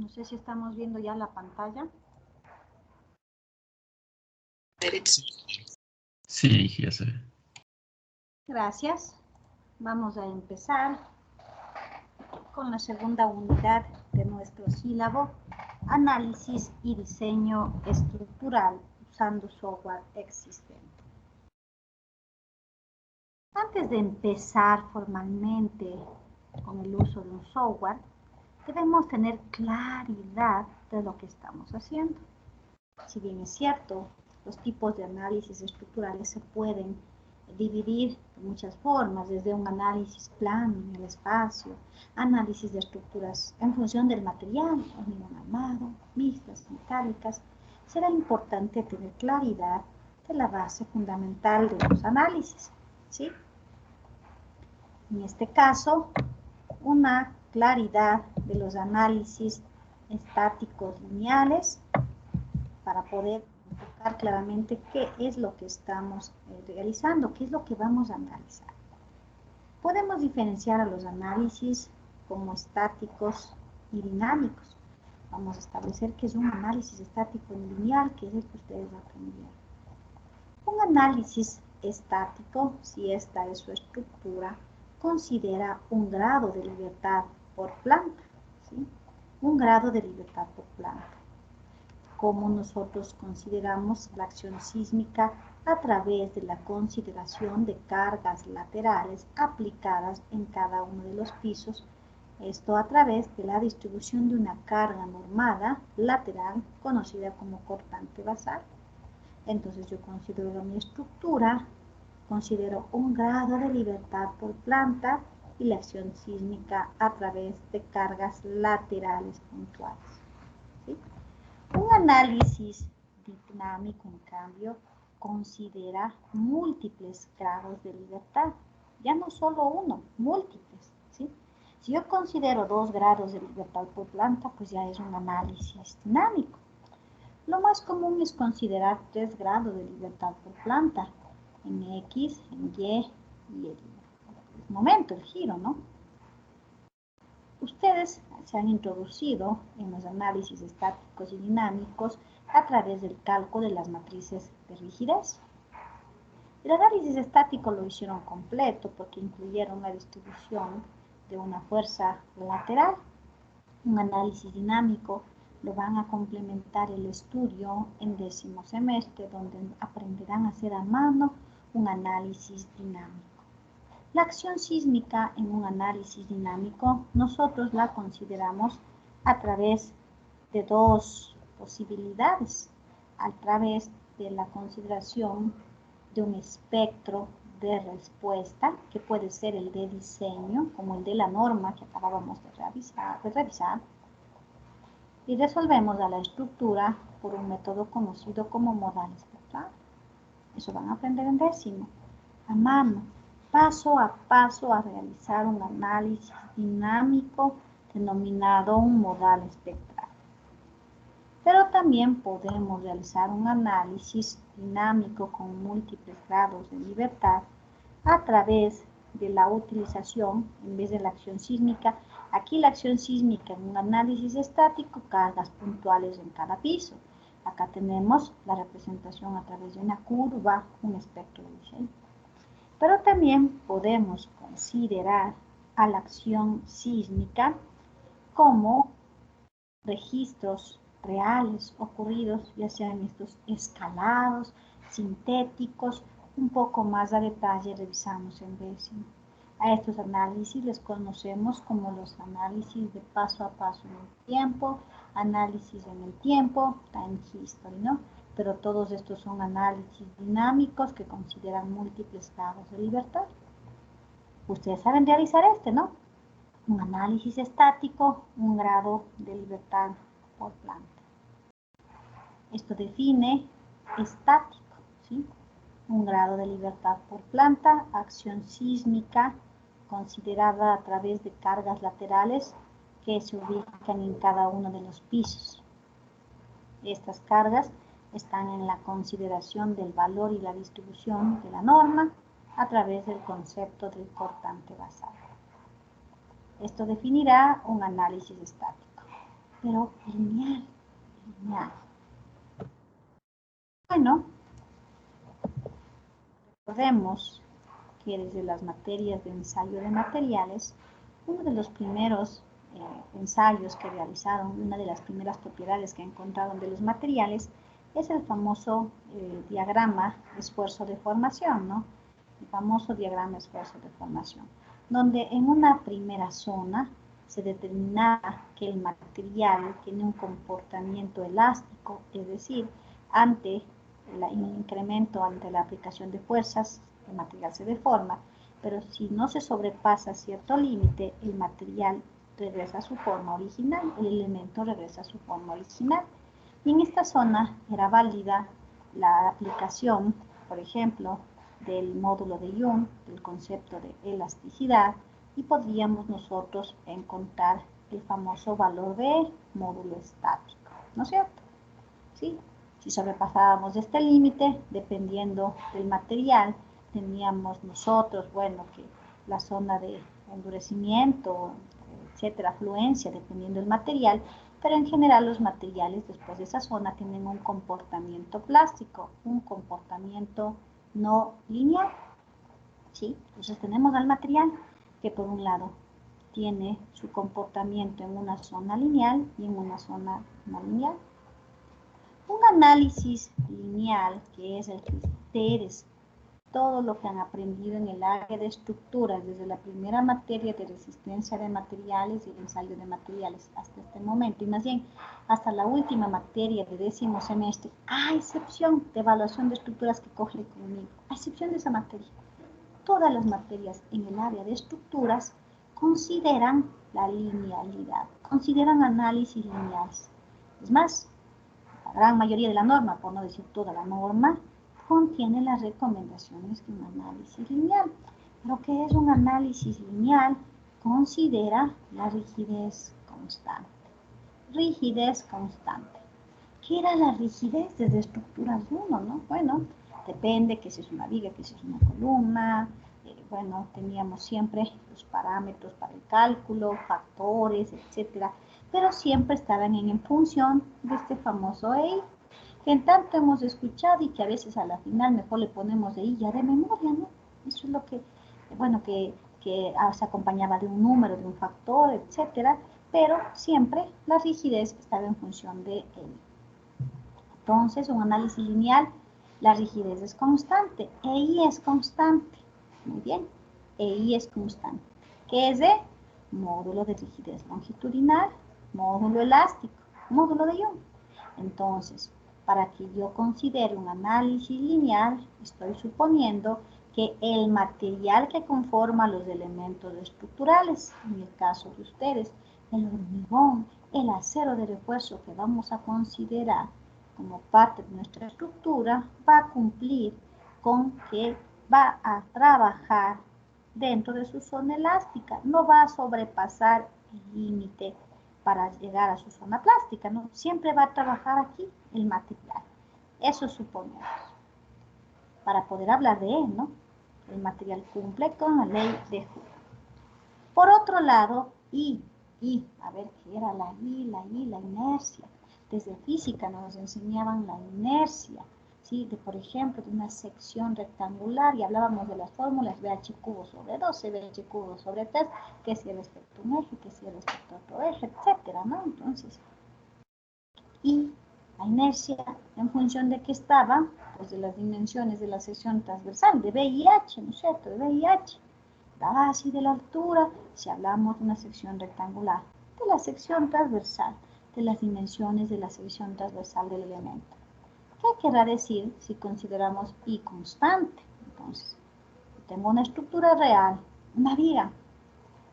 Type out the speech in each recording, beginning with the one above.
No sé si estamos viendo ya la pantalla. Sí, ya se ve. Gracias. Vamos a empezar con la segunda unidad de nuestro sílabo, análisis y diseño estructural usando software existente. Antes de empezar formalmente con el uso de un software, debemos tener claridad de lo que estamos haciendo. Si bien es cierto, los tipos de análisis estructurales se pueden dividir de muchas formas, desde un análisis plano en el espacio, análisis de estructuras en función del material, hormigón armado, mixtas, metálicas, será importante tener claridad de la base fundamental de los análisis, ¿sí? En este caso, una claridad de los análisis estáticos lineales para poder enfocar claramente qué es lo que estamos realizando, qué es lo que vamos a analizar. Podemos diferenciar a los análisis como estáticos y dinámicos. Vamos a establecer que es un análisis estático lineal, que es el que ustedes aprendieron. Un análisis estático, si esta es su estructura, considera un grado de libertad por planta, ¿sí? Un grado de libertad por planta. Como nosotros consideramos la acción sísmica a través de la consideración de cargas laterales aplicadas en cada uno de los pisos, esto a través de la distribución de una carga normada lateral conocida como cortante basal. Entonces yo considero mi estructura, considero un grado de libertad por planta y la acción sísmica a través de cargas laterales puntuales, ¿sí? Un análisis dinámico, en cambio, considera múltiples grados de libertad, ya no solo uno, múltiples, ¿sí? Si yo considero 2 grados de libertad por planta, pues ya es un análisis dinámico. Lo más común es considerar 3 grados de libertad por planta, en X, en Y y el momento, el giro, ¿no? Ustedes se han introducido en los análisis estáticos y dinámicos a través del cálculo de las matrices de rigidez. El análisis estático lo hicieron completo porque incluyeron la distribución de una fuerza lateral. Un análisis dinámico lo van a complementar el estudio en 10º semestre, donde aprenderán a hacer a mano un análisis dinámico. La acción sísmica en un análisis dinámico nosotros la consideramos a través de 2 posibilidades, a través de la consideración de un espectro de respuesta, que puede ser el de diseño, como el de la norma que acabábamos de revisar, y resolvemos a la estructura por un método conocido como modal espectral. Eso van a aprender en 10º, a mano, paso a paso a realizar un análisis dinámico denominado un modal espectral. Pero también podemos realizar un análisis dinámico con múltiples grados de libertad a través de la utilización, en vez de la acción sísmica, aquí la acción sísmica en un análisis estático, cargas puntuales en cada piso. Acá tenemos la representación a través de una curva, un espectro de diseño. Pero también podemos considerar a la acción sísmica como registros reales ocurridos, ya sean estos escalados, sintéticos, un poco más a detalle revisamos en 10º. A estos análisis les conocemos como los análisis de paso a paso en el tiempo, análisis en el tiempo, time history, ¿no? Pero todos estos son análisis dinámicos que consideran múltiples grados de libertad. Ustedes saben realizar ¿no? Un análisis estático, un grado de libertad por planta. Esto define estático, ¿sí? Un grado de libertad por planta, acción sísmica considerada a través de cargas laterales que se ubican en cada uno de los pisos. Estas cargas están en la consideración del valor y la distribución de la norma a través del concepto del cortante basal. Esto definirá un análisis estático. pero lineal, lineal. Bueno, recordemos que desde las materias de ensayo de materiales, uno de los primeros ensayos que realizaron, una de las primeras propiedades que encontraron de los materiales, es el famoso diagrama esfuerzo-deformación, ¿no? El famoso diagrama esfuerzo-deformación, donde en una primera zona se determinaba que el material tiene un comportamiento elástico, es decir, ante el incremento, ante la aplicación de fuerzas, el material se deforma, pero si no se sobrepasa cierto límite, el material regresa a su forma original, el elemento regresa a su forma original. Y en esta zona era válida la aplicación, por ejemplo, del módulo de Young, del concepto de elasticidad, y podríamos nosotros encontrar el famoso valor de módulo estático, ¿no es cierto? ¿Sí? Si sobrepasábamos este límite, dependiendo del material, teníamos nosotros, bueno, que la zona de endurecimiento, etcétera, fluencia, dependiendo del material, pero en general los materiales después de esa zona tienen un comportamiento plástico, un comportamiento no lineal, ¿sí? Entonces tenemos al material que por un lado tiene su comportamiento en una zona lineal y en una zona no lineal. Un análisis lineal, que es el que ustedes, todo lo que han aprendido en el área de estructuras, desde la primera materia de resistencia de materiales y el ensayo de materiales hasta este momento, y más bien hasta la última materia de 10º semestre, a excepción de evaluación de estructuras que coge conmigo, a excepción de esa materia, todas las materias en el área de estructuras consideran la linealidad, consideran análisis lineales. Es más, la gran mayoría de la norma, por no decir toda la norma, contiene las recomendaciones de un análisis lineal. Pero ¿qué es un análisis lineal? Considera la rigidez constante. Rigidez constante. ¿Qué era la rigidez desde estructuras 1, no? Bueno, depende que si es una viga, que si es una columna. Bueno, teníamos siempre los parámetros para el cálculo, factores, etcétera, pero siempre estaban en función de este famoso EI, que en tanto hemos escuchado y que a veces a la final mejor le ponemos EI ya de memoria, ¿no? Eso es lo que, bueno, que se acompañaba de un número, de un factor, etcétera, pero siempre la rigidez estaba en función de EI. Entonces, un análisis lineal, la rigidez es constante, EI es constante. Muy bien, EI es constante. ¿Qué es de? Módulo de rigidez longitudinal, módulo elástico, módulo de Young. Entonces, para que yo considere un análisis lineal, estoy suponiendo que el material que conforma los elementos estructurales, en el caso de ustedes, el hormigón, el acero de refuerzo que vamos a considerar como parte de nuestra estructura, va a cumplir con que va a trabajar dentro de su zona elástica, no va a sobrepasar el límite para llegar a su zona plástica, ¿no? Siempre va a trabajar aquí el material. Eso suponemos. Para poder hablar de él, ¿no? El material cumple con la ley de Hooke. Por otro lado, a ver qué era la inercia. Desde física nos enseñaban la inercia, ¿sí? Por ejemplo, de una sección rectangular y hablábamos de las fórmulas BH cubo sobre 12, BH cubo sobre 3, que si respecto a un eje, que si respecto a otro eje, etcétera, ¿no? Entonces, y la inercia en función de qué estaba, pues de las dimensiones de la sección transversal, de B y H, ¿no es cierto? De B y H. Daba así de la altura, si hablamos de una sección rectangular, de la sección transversal, de las dimensiones de la sección transversal del elemento. ¿Qué querrá decir si consideramos I constante? Entonces, tengo una estructura real, una viga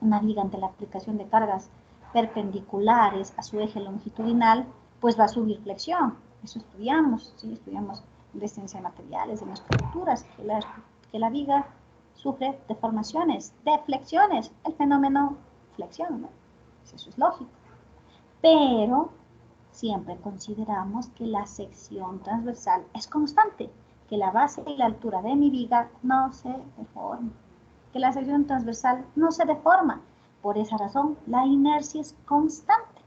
ante la aplicación de cargas perpendiculares a su eje longitudinal, pues va a subir flexión. Eso estudiamos, ¿sí? Estudiamos en resistencia de materiales, en estructuras, que la viga sufre deformaciones, deflexiones, el fenómeno flexión, ¿no? Eso es lógico. Pero siempre consideramos que la sección transversal es constante, que la base y la altura de mi viga no se deforman, que la sección transversal no se deforma. Por esa razón, la inercia es constante.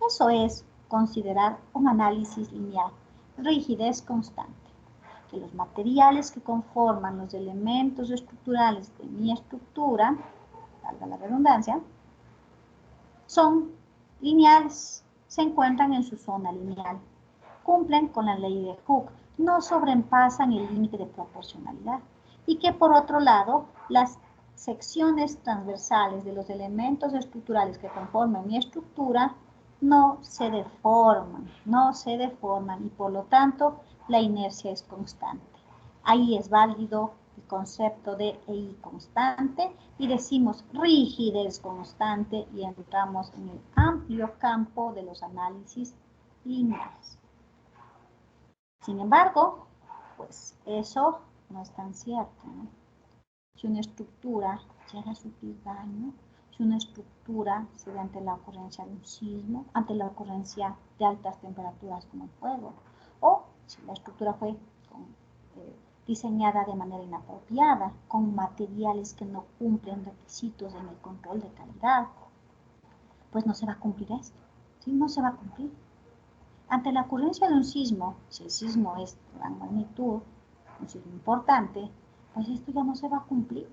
Eso es considerar un análisis lineal, rigidez constante, que los materiales que conforman los elementos estructurales de mi estructura, valga la redundancia, son lineales, se encuentran en su zona lineal, cumplen con la ley de Hooke, no sobrepasan el límite de proporcionalidad, y que por otro lado, las secciones transversales de los elementos estructurales que conforman mi estructura no se deforman y por lo tanto la inercia es constante. Ahí es válido el concepto de EI constante y decimos rigidez constante y entramos en el amplio campo de los análisis lineales. Sin embargo, pues eso no es tan cierto, ¿no? Si una estructura llega a sufrir daño, si una estructura se ve ante la ocurrencia de un sismo, ante la ocurrencia de altas temperaturas como el fuego, o si la estructura fue diseñada de manera inapropiada, con materiales que no cumplen requisitos en el control de calidad, pues no se va a cumplir esto, ¿sí? No se va a cumplir. Ante la ocurrencia de un sismo, si el sismo es de gran magnitud, un sismo importante, pues esto ya no se va a cumplir.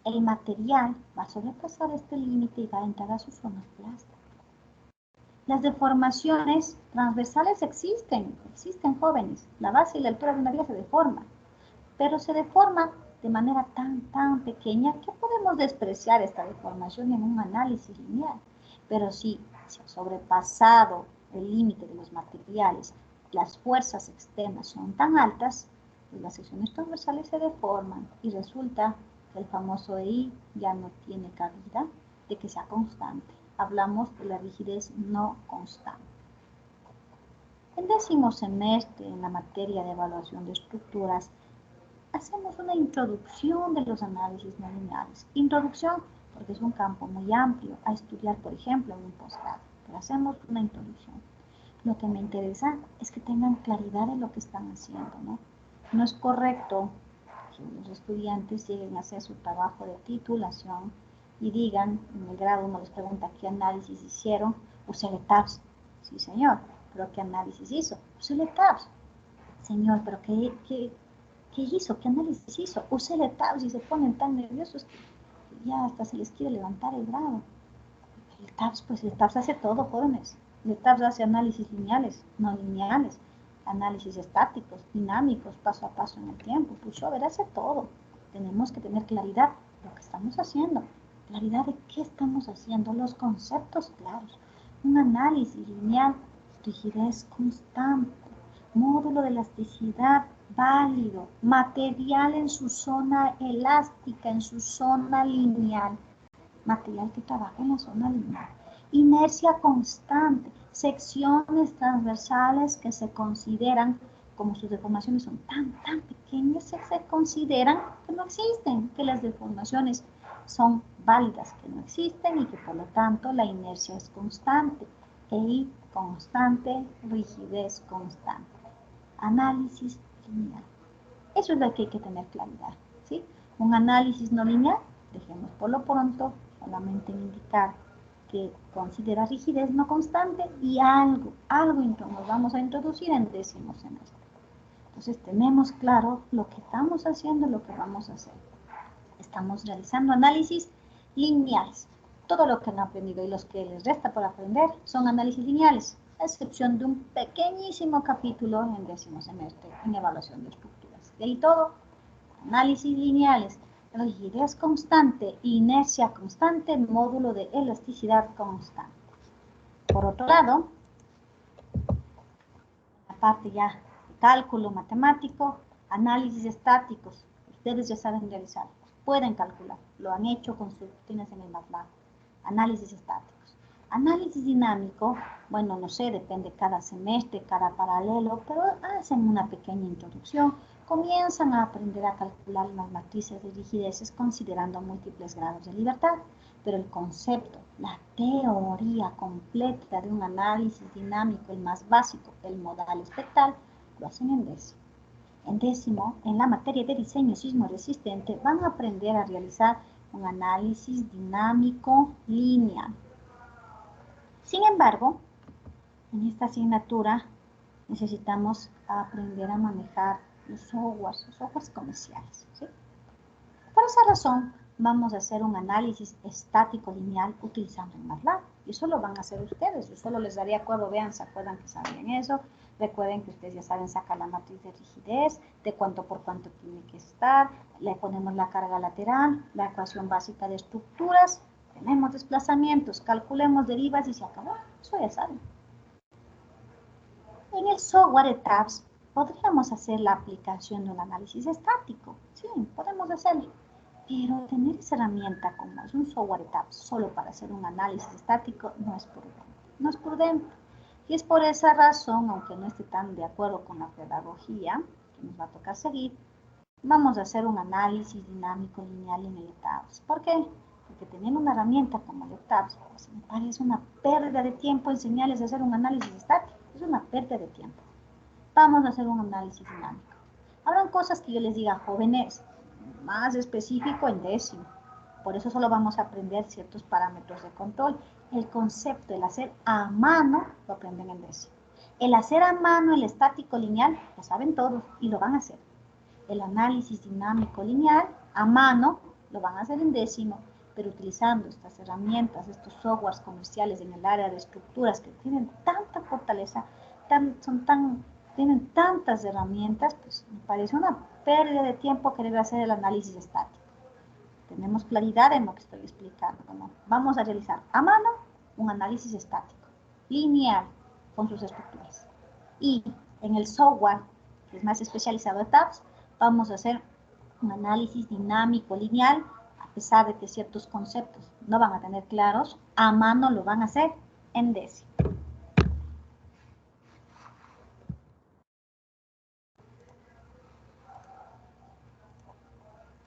El material va a sobrepasar este límite y va a entrar a su zona plástica. Las deformaciones transversales existen jóvenes. La base y la altura de una vía se deforman, pero se deforma de manera tan pequeña que podemos despreciar esta deformación en un análisis lineal. Pero si se ha sobrepasado el límite de los materiales, las fuerzas externas son tan altas, pues las secciones transversales se deforman y resulta que el famoso EI ya no tiene cabida de que sea constante. Hablamos de la rigidez no constante. En 10º semestre, en la materia de evaluación de estructuras, hacemos una introducción de los análisis no lineales. Introducción porque es un campo muy amplio a estudiar, por ejemplo, en un posgrado. Pero hacemos una introducción. Lo que me interesa es que tengan claridad de lo que están haciendo, ¿no? No es correcto que los estudiantes lleguen a hacer su trabajo de titulación y digan, en el grado uno les pregunta qué análisis hicieron, usé el TABS. Sí, señor, pero ¿qué análisis hizo? Usé el TABS. Señor, pero ¿qué hizo? ¿Qué análisis hizo? Usé el TABS y se ponen tan nerviosos que ya hasta se les quiere levantar el grado. El TABS, pues el TABS hace todo, jóvenes. El TABS hace análisis lineales, no lineales, análisis estáticos, dinámicos, paso a paso en el tiempo. Pushover hace todo. Tenemos que tener claridad de lo que estamos haciendo, claridad de qué estamos haciendo, los conceptos claros. Un análisis lineal, rigidez constante, módulo de elasticidad válido, material en su zona elástica, en su zona lineal, material que trabaja en la zona lineal, inercia constante, secciones transversales que se consideran, como sus deformaciones son tan pequeñas, se consideran que no existen, que las deformaciones son válidas, que no existen y que por lo tanto la inercia es constante, EI constante, rigidez constante. Análisis lineal. Eso es lo que hay que tener claridad, ¿sí? Un análisis no lineal, dejemos por lo pronto solamente indicar que considera rigidez no constante y algo nos vamos a introducir en 10º semestre. Entonces tenemos claro lo que estamos haciendo, lo que vamos a hacer. Estamos realizando análisis lineales. Todo lo que han aprendido y los que les resta por aprender son análisis lineales, a excepción de un pequeñísimo capítulo en 10º semestre en evaluación de estructuras. De ahí todo, análisis lineales, rigidez constante, inercia constante, módulo de elasticidad constante. Por otro lado, la parte ya de cálculo matemático, análisis estáticos, ustedes ya saben realizar, pueden calcular, lo han hecho con sus rutinas en el MATLAB. Análisis estáticos. Análisis dinámico, bueno, no sé, depende cada semestre, cada paralelo, pero hacen una pequeña introducción, comienzan a aprender a calcular las matrices de rigideces considerando múltiples grados de libertad, pero el concepto, la teoría completa de un análisis dinámico, el más básico, el modal espectral, lo hacen en 10º. En 10º, en la materia de diseño sismo resistente, van a aprender a realizar un análisis dinámico lineal. Sin embargo, En esta asignatura necesitamos aprender a manejar los softwares comerciales, ¿sí? Por esa razón, vamos a hacer un análisis estático lineal utilizando el MATLAB. Y eso lo van a hacer ustedes. Yo solo les daría acuerdo, vean, ¿se acuerdan que sabían eso? Recuerden que ustedes ya saben sacar la matriz de rigidez, de cuánto por cuánto tiene que estar, le ponemos la carga lateral, la ecuación básica de estructuras, tenemos desplazamientos, calculemos derivas y se acabó. Eso ya saben. En el software de TABS podríamos hacer la aplicación de un análisis estático. Sí, podemos hacerlo. Pero tener esa herramienta como es un software de TABS solo para hacer un análisis estático no es prudente. No es prudente. Y es por esa razón, aunque no esté tan de acuerdo con la pedagogía que nos va a tocar seguir, vamos a hacer un análisis dinámico lineal en el TABS. ¿Por qué? Porque teniendo una herramienta como el TABS, pues me parece una pérdida de tiempo enseñarles a hacer un análisis estático. Es una pérdida de tiempo. Vamos a hacer un análisis dinámico. Habrán cosas que yo les diga, jóvenes, más específico en décimo. Por eso solo vamos a aprender ciertos parámetros de control. El concepto, el hacer a mano, lo aprenden en décimo. El hacer a mano, el estático lineal, lo saben todos y lo van a hacer. El análisis dinámico lineal, a mano, lo van a hacer en décimo, pero utilizando estas herramientas, estos softwares comerciales en el área de estructuras que tienen tanta fortaleza, tienen tantas herramientas, pues me parece una pérdida de tiempo querer hacer el análisis estático. Tenemos claridad en lo que estoy explicando, ¿no? Vamos a realizar a mano un análisis estático, lineal, con sus estructuras. Y en el software, que es más especializado de TABS, vamos a hacer un análisis dinámico lineal, a pesar de que ciertos conceptos no van a tener claros, a mano lo van a hacer en décimo.